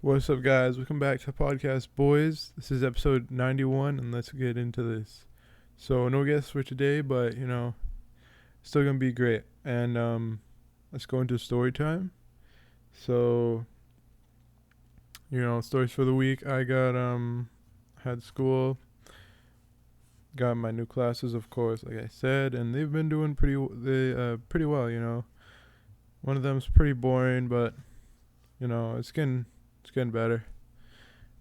What's up, guys? Welcome back to the podcast, boys. This is episode 91, and let's get into this. So, no guests for today, but still gonna be great. And let's go into story time. So, stories for the week. I got had school, got my new classes, of course, like I said, and they've been doing pretty well. One of them's pretty boring, but it's getting better.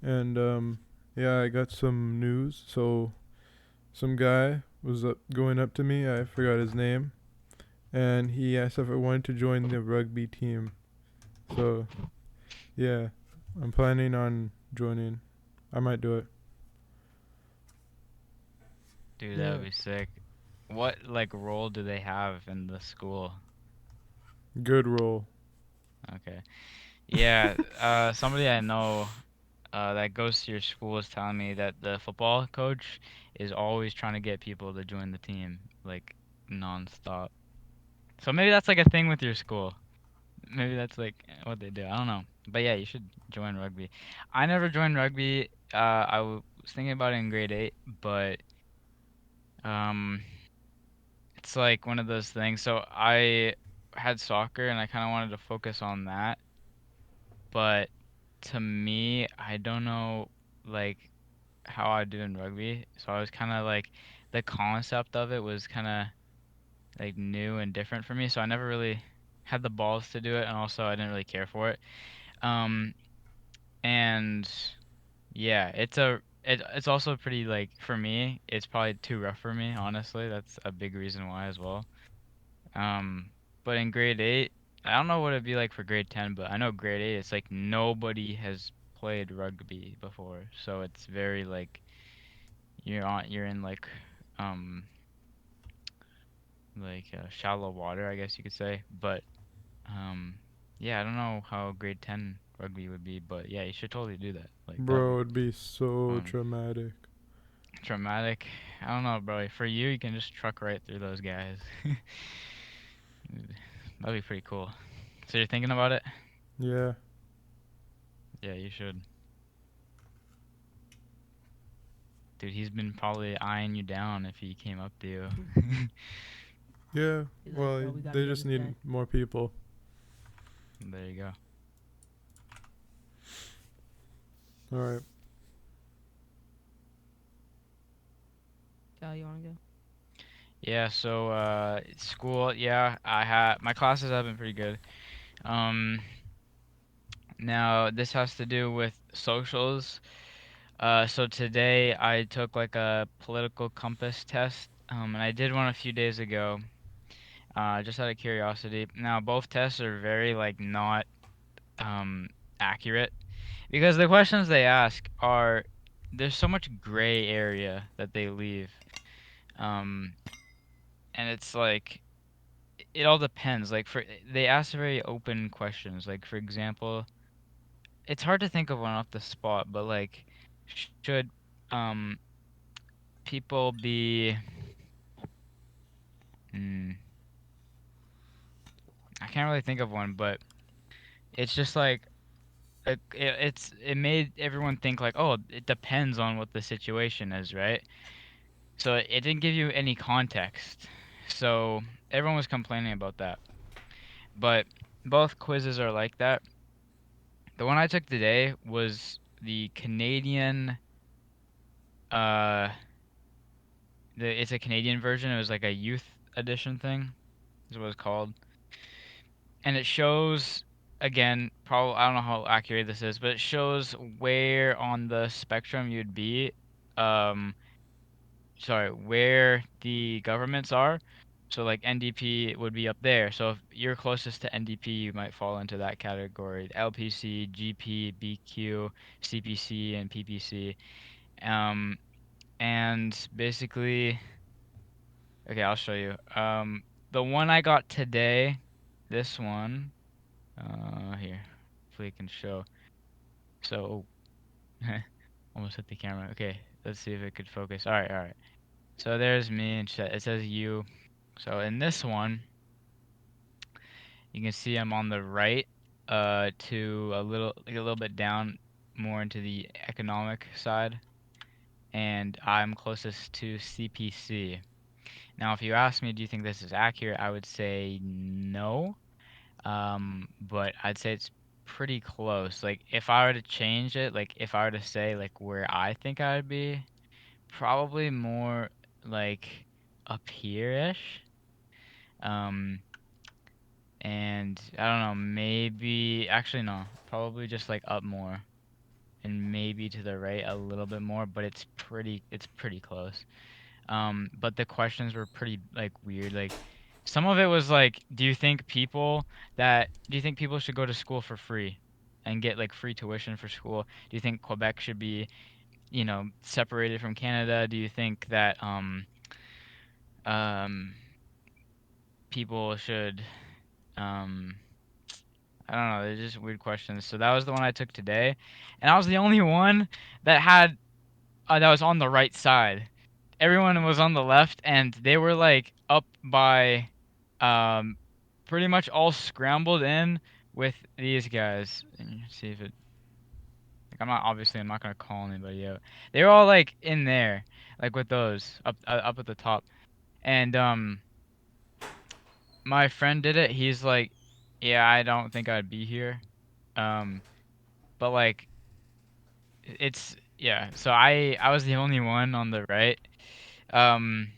And yeah, I got some news. So some guy was going up to me. I forgot his name, and he asked if I wanted to join the rugby team. So yeah, I'm planning on joining. I might do it. Dude, that Yeah, would be sick. What role do they have in the school? good role. Okay. Yeah, somebody I know that goes to your school is telling me that the football coach is always trying to get people to join the team, like nonstop. So maybe that's like a thing with your school. Maybe that's like what they do. I don't know. But yeah, you should join rugby. I never joined rugby. I was thinking about it in grade 8, but um it's like one of those things. So I had soccer and I kind of wanted to focus on that, but to me, I don't know like how I do in rugby. So I was kind of like the concept of it was kind of like new and different for me. So I never really had the balls to do it, and also I didn't really care for it. Um, and yeah, it's also pretty like for me, it's probably too rough for me, honestly. That's a big reason why as well. Um, but in grade 8, I don't know what it'd be like for grade 10, but I know grade 8, it's like nobody has played rugby before. So it's very like you're in um shallow water, I guess you could say. But um yeah, I don't know how grade 10 rugby would be, but yeah, you should totally do that. Like that'd Bro, be it'd be so fun. traumatic. Traumatic. I don't know, bro. For you can just truck right through those guys. That'd be pretty cool. So you're thinking about it? Yeah, Yeah, you should. Dude, he's been probably eyeing you down if he came up to you. yeah. He's like, Well, bro, we gotta they get just this need guy. more people. There you go. All right. Cal, you wanna go? Yeah, so school, yeah, I had my classes have been pretty good. Um Now this has to do with socials. So today I took like a political compass test. And I did one a few days ago. Just out of curiosity. Now both tests are very like not um accurate because the questions they ask are there's so much gray area that they leave. Um, and it's like it all depends. Like for they ask very open questions. Like for example, it's hard to think of one off the spot, but like should um people be mm, I can't really think of one, but it's just like it made everyone think like, oh, it depends on what the situation is, right? So it didn't give you any context. So everyone was complaining about that. But both quizzes are like that. The one I took today was the Canadian uh it's a Canadian version. It was like a youth edition thing, is what it's called. And it shows again, probably I don't know how accurate this is, but it shows where on the spectrum you'd be um sorry, where the governments are. So like NDP would be up there. So if you're closest to NDP, you might fall into that category. LPC, GP, BQ, CPC, and PPC. Um, and basically, okay, I'll show you. The one I got today, this one, here, hopefully it can show. So, almost hit the camera. Okay, let's see if it could focus. All right. So there's me, and it says you. So in this one, you can see I'm on the right to a little bit down more into the economic side, and I'm closest to CPC. Now, if you ask me, do you think this is accurate? I would say no. But I'd say it's pretty close. Like if I were to change it, like if I were to say like where I think I'd be, probably more like up here-ish. Um, and I don't know, maybe actually no, probably just like up more and maybe to the right a little bit more, but it's pretty close. But the questions were pretty like weird. Like some of it was like, do you think people should go to school for free and get like free tuition for school? Do you think Quebec should be, separated from Canada? Do you think that um people should um I don't know, they're just weird questions. So that was the one I took today, and I was the only one that was on the right side. Everyone was on the left, and they were like up by, um, pretty much all scrambled in with these guys. And see if it. Like, I'm not gonna call anybody out. They were all like in there, like with those up at the top. And my friend did it. He's like, yeah, I don't think I'd be here. Um, but like it's yeah. So I was the only one on the right. Um.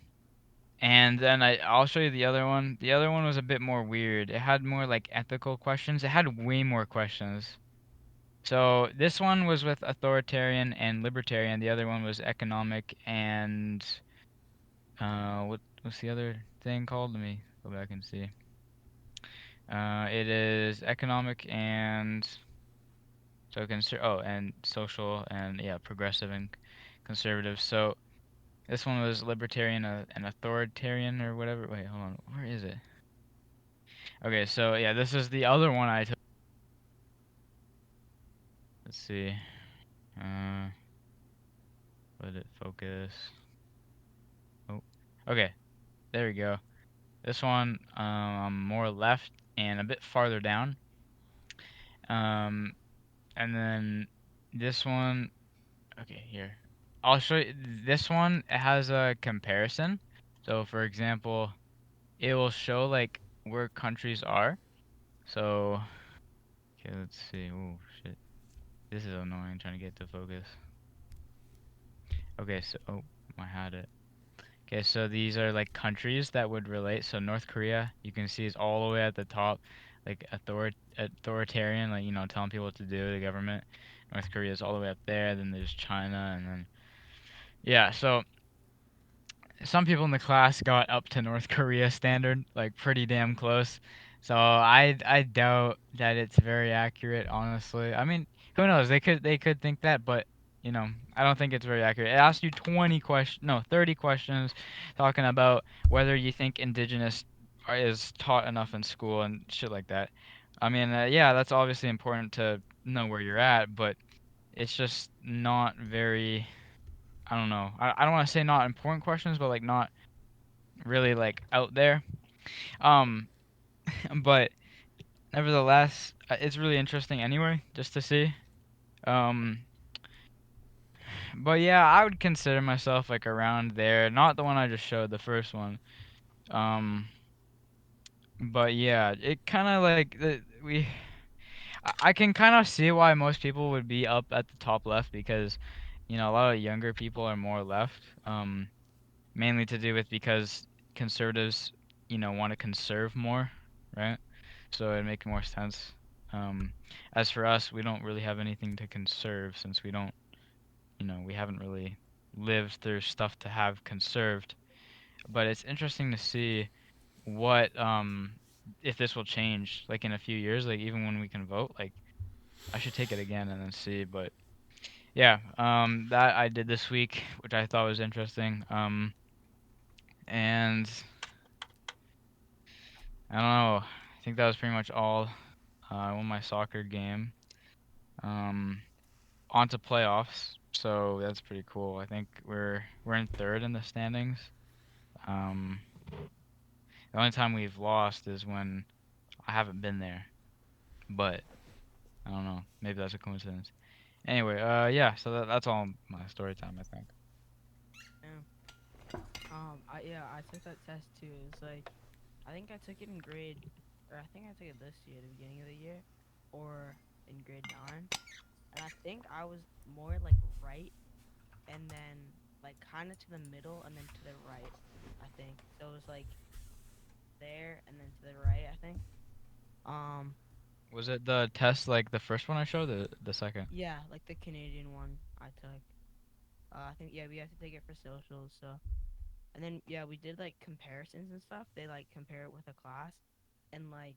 And then I'll show you the other one. The other one was a bit more weird. It had more like ethical questions. It had way more questions. So this one was with authoritarian and libertarian. The other one was economic and what's the other thing called? Let me go back and see. It is economic and and social and yeah, progressive and conservative. So this one was libertarian and authoritarian or whatever. Wait, hold on. Where is it? Okay, so yeah, this is the other one I took. Let's see. Uh, let it focus. Oh, okay, there we go. This one, I'm more left and a bit farther down. Um, and then this one, okay, here. I'll show you. This one it has a comparison. So, for example, it will show like where countries are. So, okay, let's see. Oh, shit. This is annoying trying to get to focus. Okay, so, oh, I had it. Okay, so these are like countries that would relate. So North Korea, you can see is all the way at the top, like authoritarian, like telling people what to do, the government. North Korea is all the way up there. Then there's China, and then yeah. So some people in the class got up to North Korea standard, like pretty damn close. So I doubt that it's very accurate, honestly. I mean, who knows? They could think that, but I don't think it's very accurate. It asks you 30 questions talking about whether you think indigenous is taught enough in school and shit like that. I mean, yeah, that's obviously important to know where you're at, but it's just not very, I don't know. I don't want to say not important questions, but like not really like out there. Um, but nevertheless, it's really interesting anyway, just to see. Um, but yeah, I would consider myself like around there. Not the one I just showed, the first one. Um, but yeah, it kind of like I can kind of see why most people would be up at the top left because, a lot of younger people are more left. Mainly to do with because conservatives, want to conserve more, right? So it'd make more sense. Um, as for us, we don't really have anything to conserve since we haven't really lived through stuff to have conserved. But it's interesting to see what if this will change like in a few years, like even when we can vote. Like I should take it again and then see. But yeah, that I did this week, which I thought was interesting. And I don't know. I think that was pretty much all. I won my soccer game. Um, On to playoffs, so that's pretty cool. I think we're in third in the standings. Um, the only time we've lost is when I haven't been there, but I don't know. Maybe that's a coincidence. Anyway, yeah. So that's all my story time, I think. Yeah. I took that test too. It's like I think I took it in grade, or I think I took it this year, the beginning of the year, or in grade 9, and I think I was more like right, and then like kind of to the middle, and then to the right. I think so. It was like there, and then to the right. I think. Um, Was it the test like the first one I showed, the second? yeah, like the Canadian one I took. I think yeah, we have to take it for socials. So and then yeah, we did like comparisons and stuff. They like compare it with a class, and like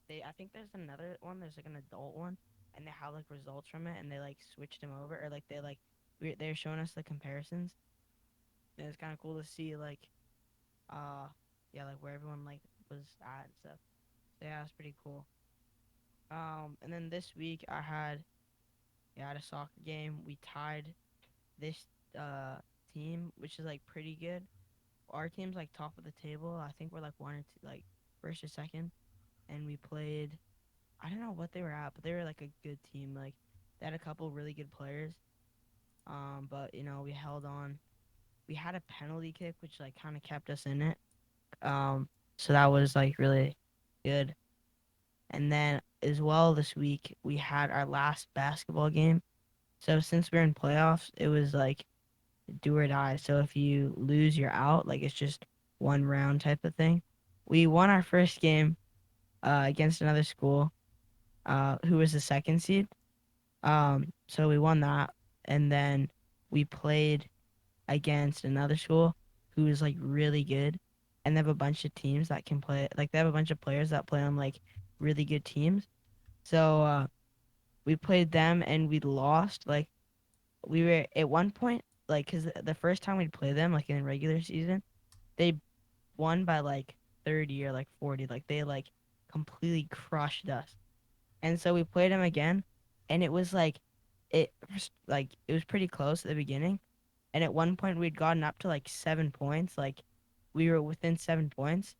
they I think there's another one. There's like an adult one, and they have like results from it, and they like switched them over, or like they're showing us the comparisons, and it's kind of cool to see like uh yeah like where everyone like was at and stuff. So yeah, it's pretty cool. And then this week I had a soccer game. We tied this uh team, which is like pretty good. Our team's like top of the table. I think we're like one or two, like first or second. And we played. I don't know what they were at, but they were like a good team. Like they had a couple really good players. But we held on. We had a penalty kick, which like kind of kept us in it. So that was like really good. And then as well this week we had our last basketball game. So since we're in playoffs, it was like do or die. So if you lose, you're out. Like it's just one round type of thing. We won our first game against another school who was the second seed. So we won that, and then we played against another school who is like really good, and they have a bunch of teams that can play. Like they have a bunch of players that play on like really good teams. So we played them and we lost. Like we were at one point, like, cause the first time we'd play them, like in the regular season, they won by like 30 or like 40. Like they like completely crushed us. And so we played them again, and it was like it was pretty close at the beginning. And at one point we'd gotten up to like 7 points. Like we were within 7 points.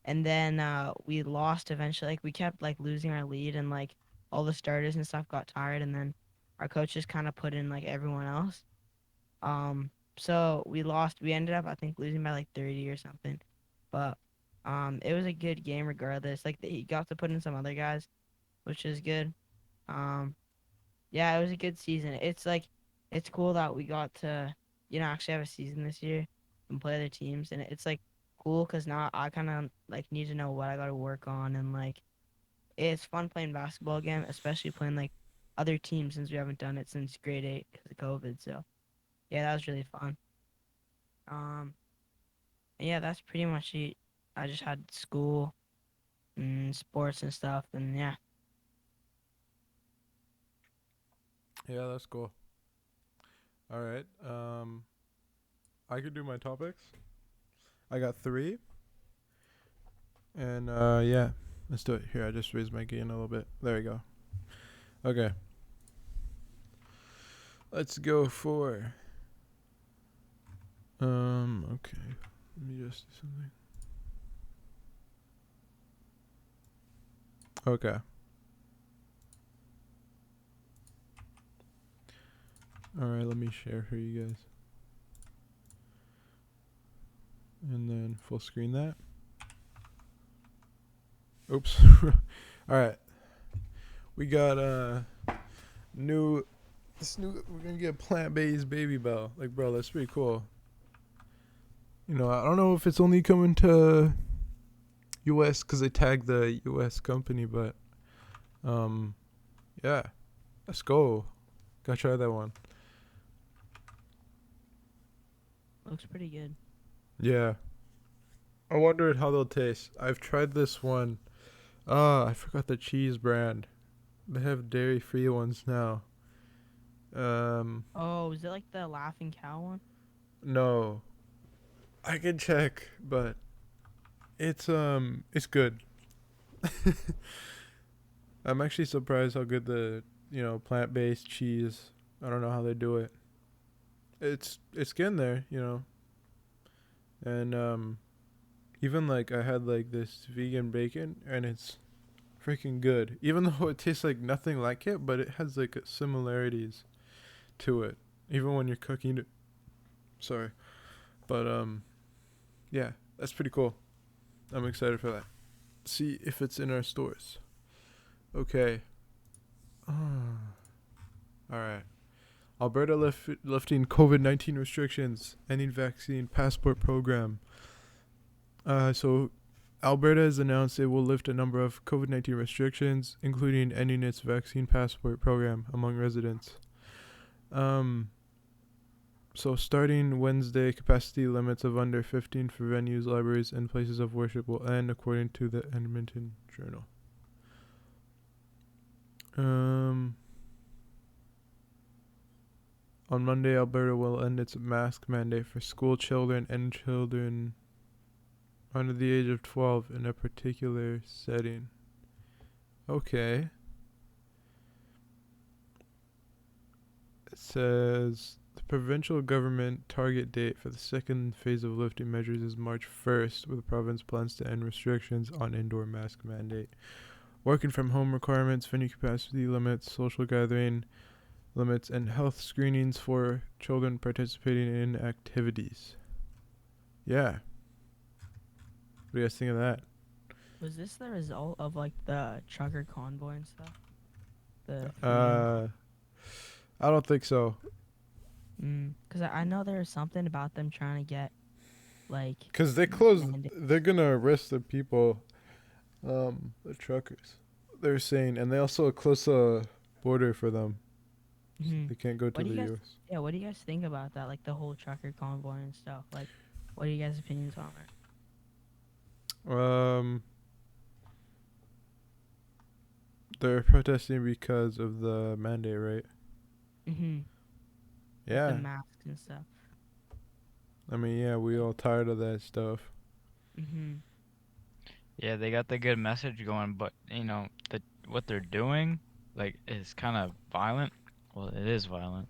And then we lost eventually. Like we kept like losing our lead, and like all the starters and stuff got tired, and then our coaches kind of put in like everyone else. So we lost. We ended up, I think, losing by like 30 or something. But it was a good game regardless. Like he got to put in some other guys, which is good. Um, yeah, it was a good season. It's like it's cool that we got to, actually have a season this year and play other teams, and it's like cool because now I kind of like need to know what I got to work on, and like it's fun playing basketball again, especially playing like other teams since we haven't done it since grade 8 because of COVID. So yeah, that was really fun. Um, yeah, that's pretty much it. I just had school and sports and stuff, and yeah. Yeah, that's cool. All right. I could do my topics. I got three, and yeah, let's do it. Here, I just raised my gain a little bit. There we go. Okay, let's go for. Okay. Let me just do something. Okay. All right. Let me share for you guys, and then full screen that. Oops. All right. We got new. We're gonna get plant-based baby bell. Like, bro, that's pretty cool. I don't know if it's only coming to U.S. because they tagged the U.S. company, but um, yeah, let's go. Gotta try that one. Looks pretty good. Yeah, I wondered how they'll taste. I've tried this one. I forgot the cheese brand. They have dairy-free ones now. Um, Oh, is it like the Laughing Cow one? no, I can check, but it's good. I'm actually surprised how good the plant-based cheese. I don't know how they do it. It's getting there. And even like I had like this vegan bacon, and it's freaking good. Even though it tastes like nothing like it, but it has like similarities to it. Even when you're cooking it. Sorry. But yeah, that's pretty cool. I'm excited for that. See if it's in our stores. Okay. Alright. Alberta lifting COVID-19 restrictions, ending vaccine passport program. So Alberta has announced it will lift a number of COVID-19 restrictions, including ending its vaccine passport program among residents. So starting Wednesday, capacity limits of under 15 for venues, libraries, and places of worship will end, according to the Edmonton Journal. On Monday, Alberta will end its mask mandate for school children and children under the age of 12 in a particular setting. Okay. It says the provincial government target date for the second phase of lifting measures is March 1st, with the province plans to end restrictions on indoor mask mandate, working from home requirements, venue capacity limits, social gathering limits, and health screenings for children participating in activities. Yeah. What do you guys think of that? Was this the result of like the trucker convoy and stuff? The I don't think so. Because I know there's something about them trying to get like. Because they're gonna arrest the people, the truckers. They're saying, and they also close the border for them. So they can't go to the U.S. Yeah, what do you guys think about that? Like the whole trucker convoy and stuff. Like, what are you guys' opinions on it? They're protesting because of the mandate, right? Yeah. The masks and stuff. I mean, yeah, we all tired of that stuff. Yeah, they got the good message going, but what they're doing, like, is kind of violent. Well, it is violent.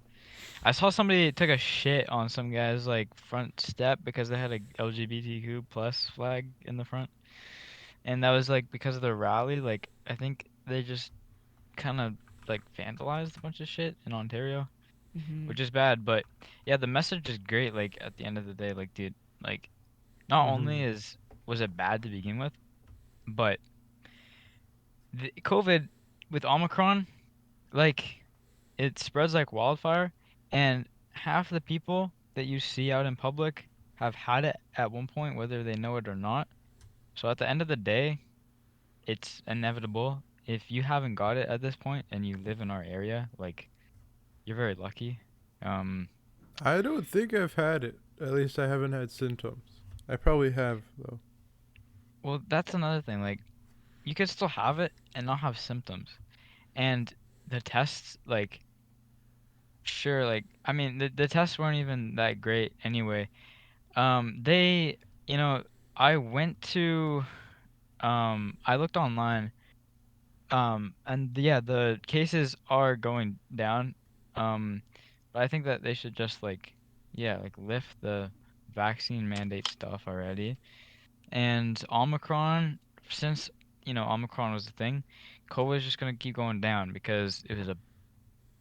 I saw somebody took a shit on some guy's like front step because they had a LGBTQ plus flag in the front, and that was like because of the rally. Like, I think they just kind of like vandalized a bunch of shit in Ontario, which is bad. But yeah, the message is great. Like at the end of the day, like dude, like not only was it bad to begin with, but the COVID with Omicron, like it spreads like wildfire, and half the people that you see out in public have had it at one point, whether they know it or not. So at the end of the day, it's inevitable. If you haven't got it at this point and you live in our area, like you're very lucky. I don't think I've had it. At least I haven't had symptoms. I probably have though. Well, that's another thing. Like you could still have it and not have symptoms. And the tests, like, sure, like, I mean, the tests weren't even that great anyway. They, you know, I went to, I looked online, and yeah, the cases are going down. Um, but I think that they should just like, yeah, like lift the vaccine mandate stuff already. And Omicron, since, Omicron was a thing, COVID is just gonna keep going down because it was a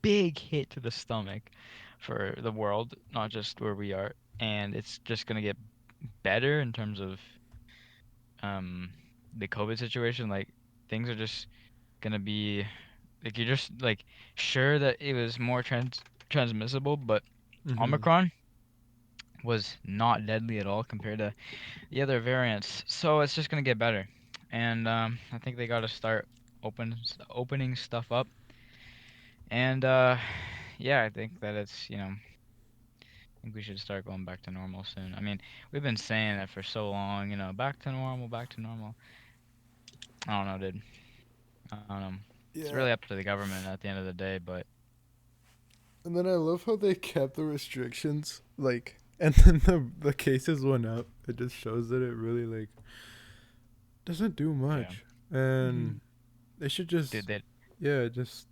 big hit to the stomach for the world, not just where we are. And it's just gonna get better in terms of um the COVID situation. Like things are just gonna be like you're just like sure that it was more transmissible, but Omicron was not deadly at all compared to the other variants. So it's just gonna get better. And I think they gotta start opening stuff up. And yeah, I think that it's I think we should start going back to normal soon. I mean, we've been saying that for so long, back to normal, back to normal. I don't know, dude. I don't know. It's Yeah. really up to the government at the end of the day, but And then I love how they kept the restrictions, like, and then the cases went up. It just shows that it really like doesn't do much, and they should just, dude, just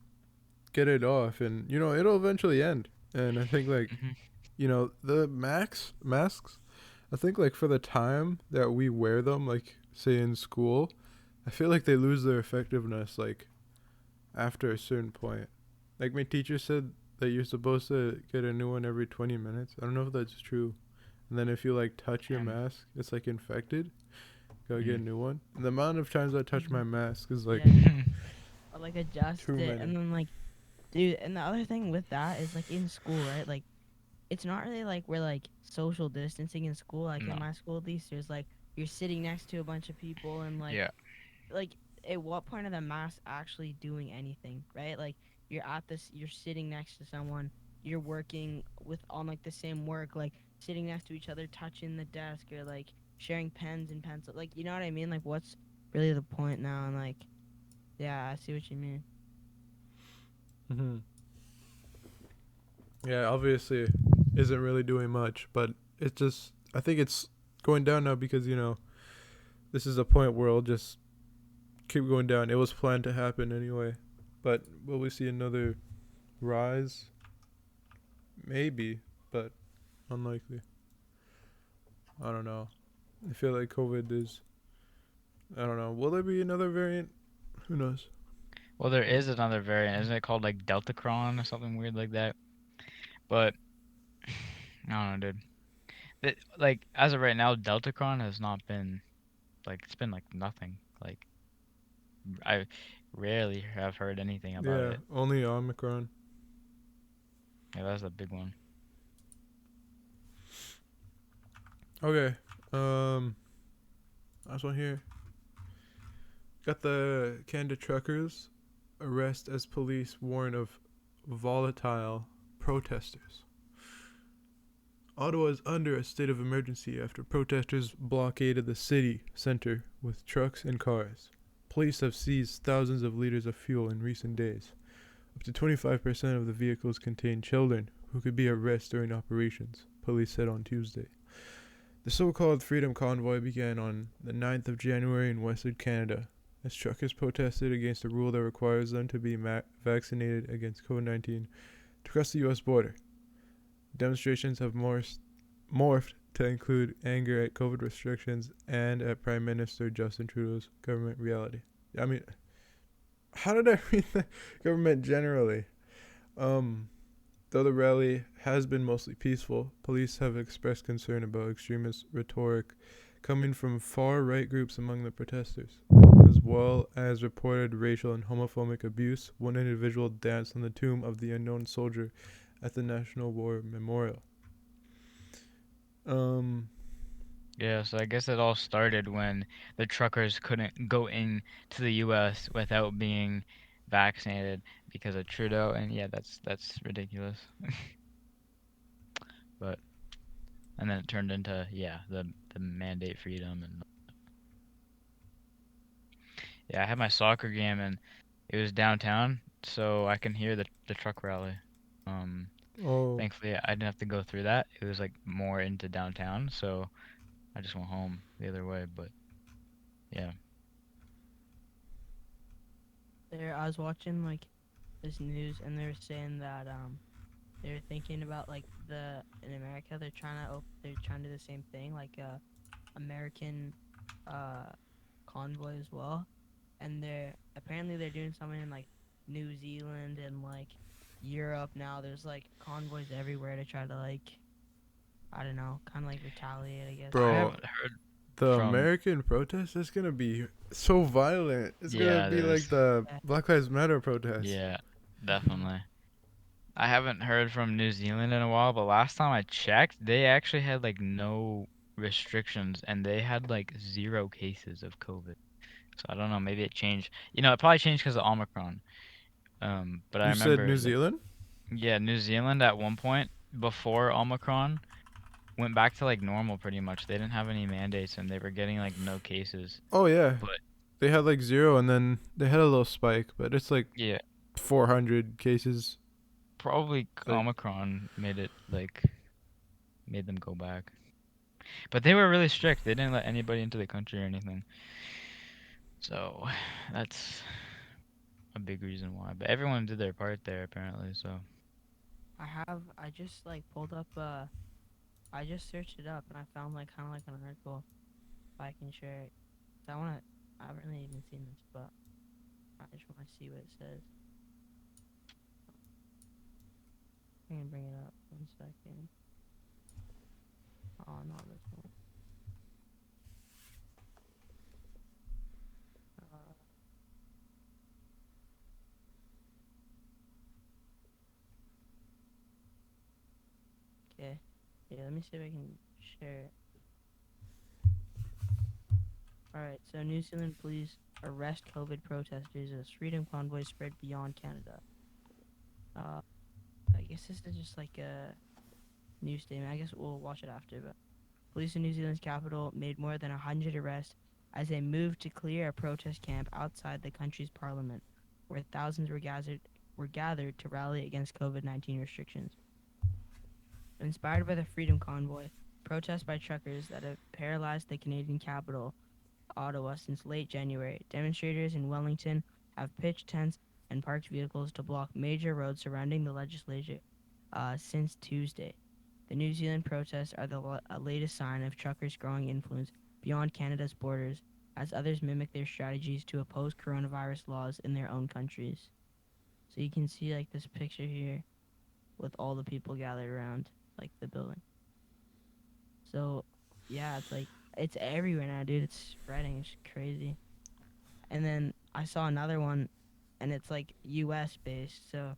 get it off, and it'll eventually end. And I think like, the masks. I think like for the time that we wear them, like say in school, I feel like they lose their effectiveness like after a certain point. Like my teacher said that you're supposed to get a new one every 20 minutes. I don't know if that's true. And then if you like touch your Damn. mask, it's like infected. Gotta get a Mm. new one. And the amount of times I touch my mask is like Yeah, or like adjust too it, many. and then like, dude. And the other thing with that is like in school, right? Like, it's not really like we're like social distancing in school. Like in No. my school, at least, there's like you're sitting next to a bunch of people, and Yeah. like at what point are the masks actually doing anything, right? Like you're sitting next to someone, you're working with on like the same work, like sitting next to each other, touching the desk, or like sharing pens and pencils, like you know what I mean? Like what's really the point now? And like, yeah, I see what you mean. Hmm. Yeah, obviously isn't really doing much, but it's just I think it's going down now because this is a point where it'll just keep going down. It was planned to happen anyway, but will we see another rise? Maybe, but unlikely. I don't know. I feel like COVID is. I don't know. Will there be another variant? Who knows? Well, there is another variant. Isn't it called like Deltacron or something weird like that? But I don't know, dude. Like as of right now, Deltacron has not been like it's been like nothing. Like I rarely have heard anything about Yeah, it. only Omicron. Yeah, that's a big one. Okay. Last one here. Got the Canada truckers arrest as police warn of volatile protesters. Ottawa is under a state of emergency after protesters blockaded the city centre with trucks and cars. Police have seized thousands of liters of fuel in recent days. Up to 25% of the vehicles contain children who could be at risk during operations, police said on Tuesday. The so-called Freedom Convoy began on the 9th of January in Western Canada, as truckers protested against a rule that requires them to be vaccinated against COVID-19 to cross the U.S. border. Demonstrations have morphed to include anger at COVID restrictions and at Prime Minister Justin Trudeau's government reality. I mean, how did I read the government generally? Um, Though the rally has been mostly peaceful, police have expressed concern about extremist rhetoric coming from far-right groups among the protesters, as well as reported racial and homophobic abuse. One individual danced on the tomb of the unknown soldier at the National War Memorial. Um, Yeah, so I guess it all started when the truckers couldn't go in to the U.S. without being vaccinated because of Trudeau, and yeah, that's ridiculous. But and then it turned into yeah the mandate freedom and yeah, I had my soccer game and it was downtown, so I can hear the truck rally. Um, oh, Thankfully I didn't have to go through that. It was like more into downtown, so I just went home the other way. But yeah, There, I was watching like this news, and they're saying that they're thinking about like the in America they're trying to do the same thing, like American uh convoy as well, and they're doing something in like New Zealand and like Europe now. There's like convoys everywhere to try to like, I don't know, kind of like retaliate, I guess. I bro, haven't heard the from American protest is gonna be so violent. It's gonna yeah, it be like is. the Yeah. Black Lives Matter protest. Yeah, Mhm. definitely. I haven't heard from New Zealand in a while, but last time I checked, they actually had like no restrictions and they had like zero cases of COVID. So I don't know, maybe it changed. It probably changed because of Omicron. But I You said remember New like Zealand? yeah, New Zealand at one point before Omicron went back to like normal pretty much. They didn't have any mandates and they were getting like no cases. Oh yeah, But they had like zero, and then they had a little spike, but it's like yeah, 400 cases. probably Like, Omicron made them go back. But they were really strict. They didn't let anybody into the country or anything. So that's a big reason why. But everyone did their part there apparently. So I just like pulled up I just searched it up and I found like kind of like an article, if I can share it. I want to. I haven't really even seen this, but I just want to see what it says. I can bring it up 1 second. Oh, not this one. Uh, okay. Yeah, let me see if I can share it. Alright, so New Zealand police arrest COVID protesters as freedom convoys spread beyond Canada. Uh, I guess this is just like a news statement. I guess we'll watch it after, but police in New Zealand's capital made more than 100 arrests as they moved to clear a protest camp outside the country's parliament, where thousands were gathered to rally against COVID-19 restrictions. Inspired by the Freedom Convoy, protests by truckers that have paralyzed the Canadian capital, Ottawa, since late January, demonstrators in Wellington have pitched tents and parked vehicles to block major roads surrounding the legislature since Tuesday. The New Zealand protests are the latest sign of truckers' growing influence beyond Canada's borders as others mimic their strategies to oppose coronavirus laws in their own countries. So you can see like this picture here with all the people gathered around like the building. So yeah, it's like it's everywhere now, dude. It's spreading. It's crazy. And then I saw another one, and it's like U.S. based. So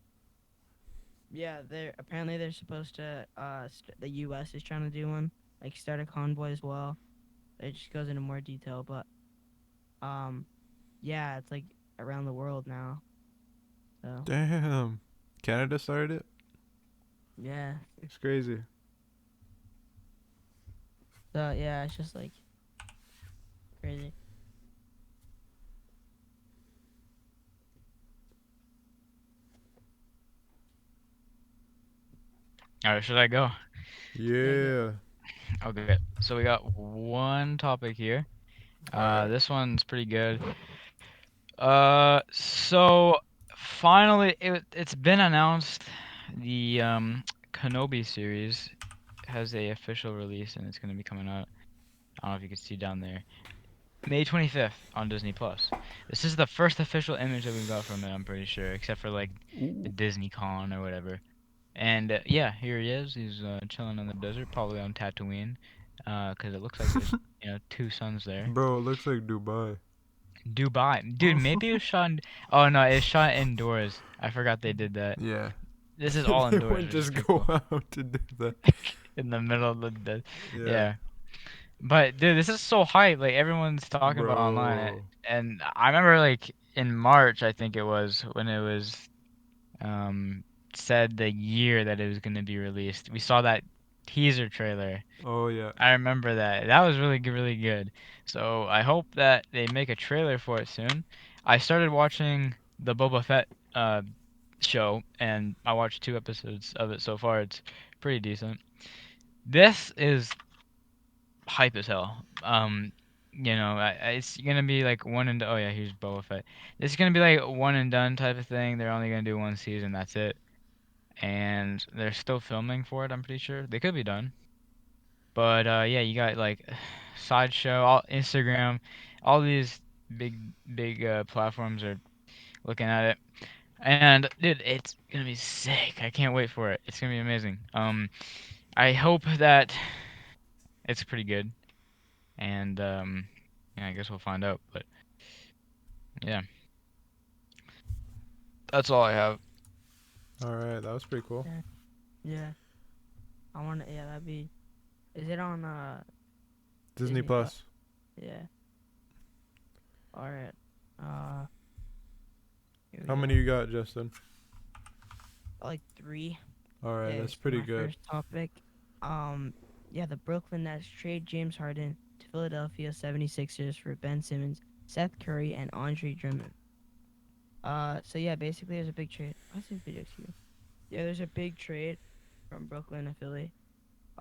yeah, they're supposed to. The U.S. is trying to do one, like start a convoy as well. It just goes into more detail, but um, yeah, it's like around the world now. So Damn. Canada started it? yeah, It's crazy. so yeah, it's just like crazy. All right, should I go? Yeah, go. Yeah. Okay, so we got one topic here. Alright. This one's pretty good. So finally, it's been announced the Kenobi series has a official release and it's gonna be coming out. I don't know if you can see down there. May 25th on Disney Plus. This is the first official image that we've got from it, I'm pretty sure, except for like the Ooh. Disney Con or whatever. And yeah, here he is. He's chilling in the desert, probably on Tatooine, 'cause it looks like there's two suns there. Bro, it looks like Dubai. Dubai, dude, maybe it was shot. Oh no, it's shot indoors. I forgot they did that. Yeah. This is all They indoors, wouldn't which is just pretty go cool. out to do that. In the middle of the desert. Yeah. Yeah. But dude, this is so hype. Like everyone's talking about online, Bro. and I remember like in March, I think it was when it was um said the year that it was gonna be released. We saw that teaser trailer. Oh, yeah. I remember that. That was really good. So I hope that they make a trailer for it soon. I started watching the Boba Fett uh show, and I watched 2 episodes of it so far. It's pretty decent. This is hype as hell. It's gonna be like one and oh yeah, here's Boba Fett. It's gonna be like one and done type of thing. They're only gonna do one season, that's it. And they're still filming for it. I'm pretty sure they could be done. But yeah, you got like Sideshow, all Instagram, all these big platforms are looking at it. And dude, it's gonna be sick. I can't wait for it. It's gonna be amazing. I hope that it's pretty good. And yeah, I guess we'll find out. But yeah, that's all I have. Alright, that was pretty cool. Yeah, yeah. I want to. Yeah, that'd be. Is it on Disney Disney Plus? Plus. Yeah. All right. Uh, here we How go. many you got, Justin? Like three. Alright, Okay, that's so pretty my good. first topic. Yeah, the Brooklyn Nets trade James Harden to Philadelphia 76ers for Ben Simmons, Seth Curry, and Andre Drummond. So yeah, basically there's a big trade. What's this video to you? Yeah, there's a big trade from Brooklyn to Philly.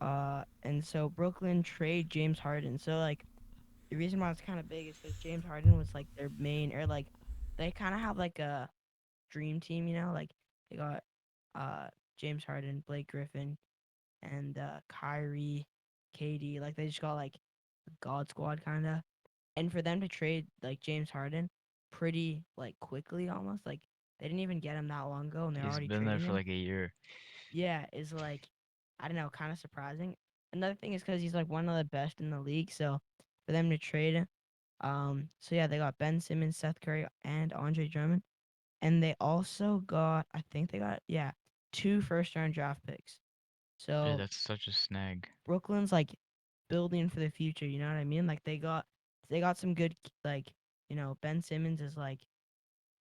And so Brooklyn trade James Harden. So like the reason why it's kind of big is because James Harden was like their main, or like they kind of have like a dream team, like they got uh James Harden, Blake Griffin, and Kyrie, KD. Like they just got like a God Squad kind of. and for them to trade like James Harden pretty like quickly almost like they didn't even get him that long ago and they're He's already been there trading for him. like a year. Yeah, is like I don't know, kind of surprising. Another thing is because he's like one of the best in the league, so for them to trade him, so yeah, they got Ben Simmons, Seth Curry, and Andre Drummond, and they also got I think they got two first round draft picks. Dude, So that's such a snag. Brooklyn's like building for the future. You know what I mean? Like they got some good like Ben Simmons is like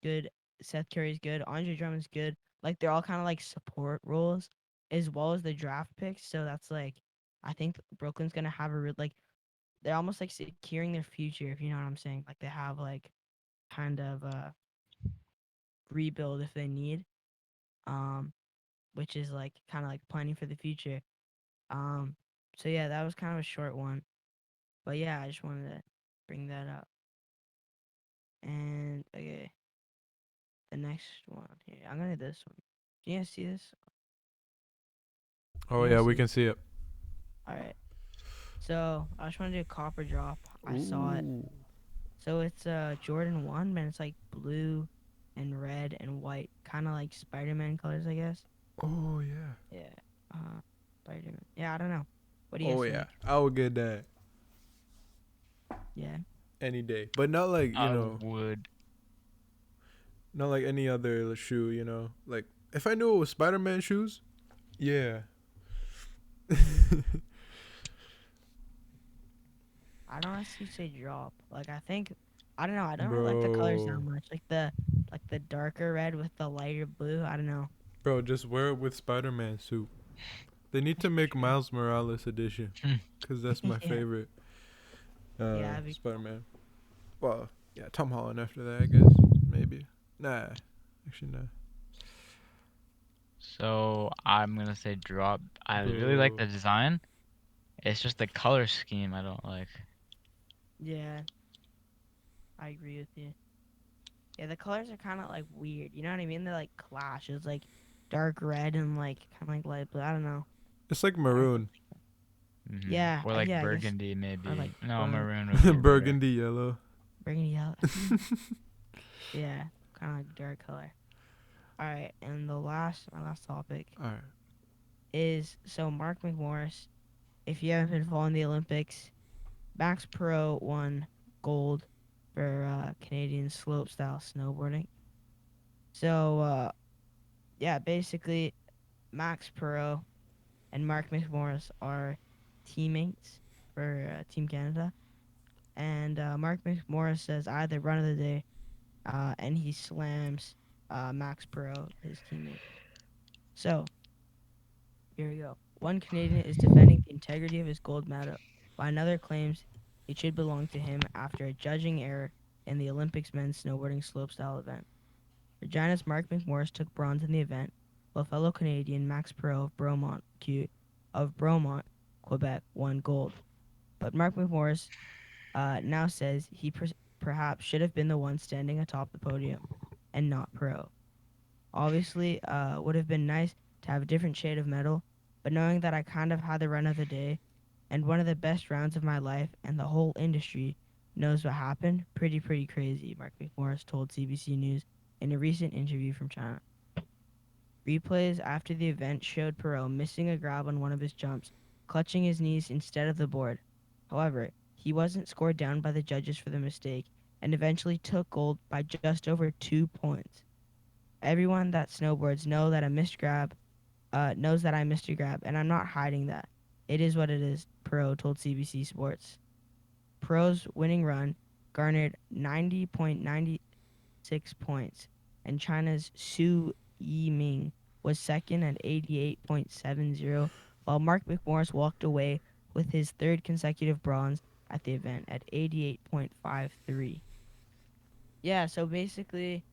good. Seth Curry's good. Andre Drummond's good. Like they're all kind of like support roles as well as the draft picks. So that's like I think Brooklyn's gonna have a real like they're almost like securing their future if you know what I'm saying. Like they have like kind of rebuild if they need. Um, which is like kind of like planning for the future. Um, so yeah, that was kind of a short one. But yeah, I just wanted to bring that up. And okay, the next one here. I'm gonna do this one. Do you guys see this? Oh You yeah, guys we see can this? see it. All right. So I just want to do a copper drop. I saw it. Ooh. So it's Jordan 1, man. It's like blue and red and white, kind of like Spider-Man colors, I guess. Oh yeah. Yeah. Uh, Spider-Man. Yeah, I don't know. What do you Oh guys yeah. think? I would get that Yeah. any day, but not like I would. not like any other shoe. Like if I knew it was Spider-Man shoes, yeah. Mhm. I'd honestly say drop. Like I think I don't know. I don't really like the colors that Bro, much. Like the darker red with the lighter blue. I don't know. bro, just wear it with Spider-Man suit. They need to make True. Miles Morales edition, cause that's my Yeah. favorite Yeah. That'd be cool. Spider-Man. Well, yeah, Tom Holland after that, I guess. Maybe. Nah, actually, nah. So I'm gonna say drop. I really like Bro, the design. It's just the color scheme I don't like. Yeah. I agree with you. Yeah, the colors are kind of like weird. You know what I mean? They're like clash. It's like dark red and like kind of like light blue. I don't know. it's like I don't really. maroon, Or like Yeah. I guess burgundy or like maybe. No, burnt maroon would be better. burgundy yellow. burgundy yellow. Yeah, kind of like dark color. All right, and my last topic All right. is so Mark McMorris. If you haven't been following the Olympics, Max Pro won gold for Canadian slope style snowboarding. So yeah, basically Max Pro and Mark McMorris are teammates for Team Canada. And Mark McMorris says I had the run of the day, and he slams Max Pro, his teammate. So here we go. One Canadian is defending the integrity of his gold medal, while another claims it should belong to him after a judging error in the Olympics men's snowboarding slopestyle event. Regina's Mark McMorris took bronze in the event, while fellow Canadian Max Pro of Bromont, Quebec, won gold. But Mark McMorris now says he perhaps should have been the one standing atop the podium and not Pro. Obviously, would have been nice to have a different shade of medal, but knowing that I kind of had the run of the day and one of the best rounds of my life and the whole industry knows what happened, pretty crazy, Mark McMorris told CBC News in a recent interview from China. Replays after the event showed Perot missing a grab on one of his jumps, clutching his knees instead of the board. However, he wasn't scored down by the judges for the mistake and eventually took gold by just over 2 points. Everyone that snowboards knows that I missed a grab, and I'm not hiding that. It is what it is, Perot told CBC Sports. Perot's winning run garnered 90.96 points, and China's Su Yiming was second at 88.70, while Mark McMorris walked away with his third consecutive bronze at the event at 88.53. Yeah, so basically,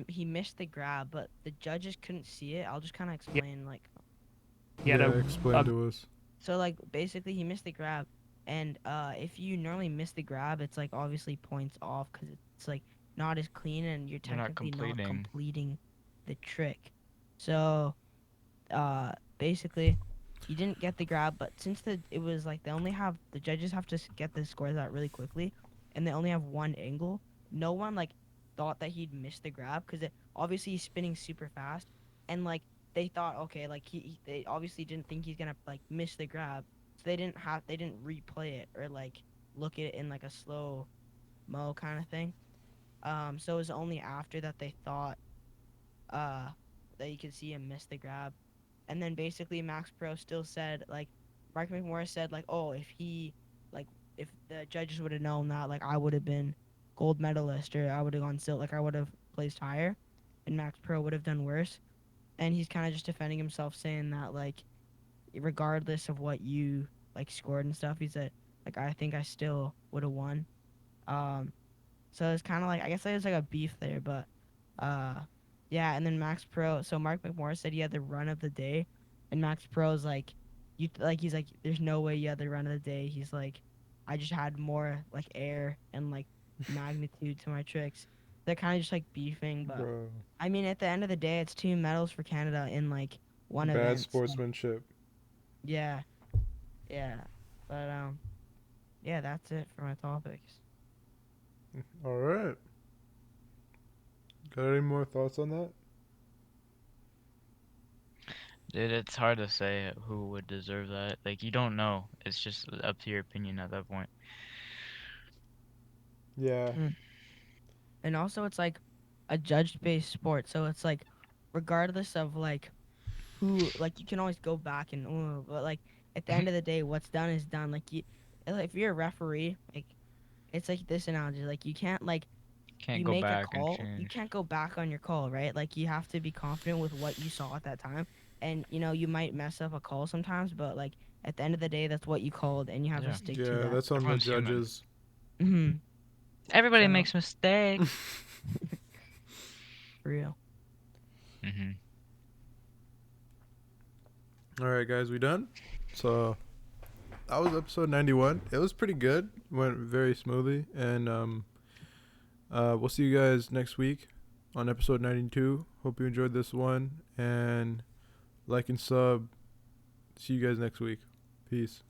he missed the grab, but the judges couldn't see it. I'll just kind of explain like Yeah, explain to us. so like basically he missed the grab, and if you normally miss the grab, it's like obviously points off because it's like not as clean and you're You're not technically not completing. completing the trick. So basically, he didn't get the grab, but since it was like the judges have to get the scores out really quickly, and they only have one angle. No one like thought that he'd miss the grab because obviously he's spinning super fast, and like they thought okay, like they obviously didn't think he's gonna like miss the grab, so they didn't replay it or like look at it in like a slow mo kind of thing. So it was only after that they thought uh that you could see him miss the grab. And then basically Max Pro still said like Mark McMorris said like, oh, like if the judges would have known that, like I would have been gold medalist or I would have gone silver, like I would have placed higher, and Max Pro would have done worse. And he's kind of just defending himself, saying that like regardless of what you like scored and stuff, he said like I think I still would have won. Um, so it's kind of like I guess there's like a beef there, but uh, yeah. And then Max Pro. So Mark McMorris said he had the run of the day, and Max Pro's like, he's like, there's no way you had the run of the day. He's like, I just had more like air and like magnitude to my tricks. They're kind of just like beefing, but Bro, I mean, at the end of the day, it's 2 medals for Canada in like one bad event. So sportsmanship. yeah, yeah. But yeah, that's it for my topics. All right. Got any more thoughts on that? Dude, it's hard to say who would deserve that. Like, you don't know. It's just up to your opinion at that point. Yeah. Mm. And also, it's like a judge-based sport, so it's like regardless of like who, like you can always go back and but like at the end of the day, what's done is done. Like if you're a referee, like it's like this analogy, like you can't like Can't you go make a back and call, you change. can't go back on your call, right? Like you have to be confident with what you saw at that time, and you might mess up a call sometimes, but like at the end of the day, that's what you called, and you have to Yeah, stick to Yeah, that. that's on the everyone's human. judges. Hmm. Everybody So makes mistakes. for real. Mhm. All right, guys, we done? So that was episode 91. It was pretty good. Went very smoothly, and we'll see you guys next week on episode 92. Hope you enjoyed this one, and like and sub. See you guys next week. Peace.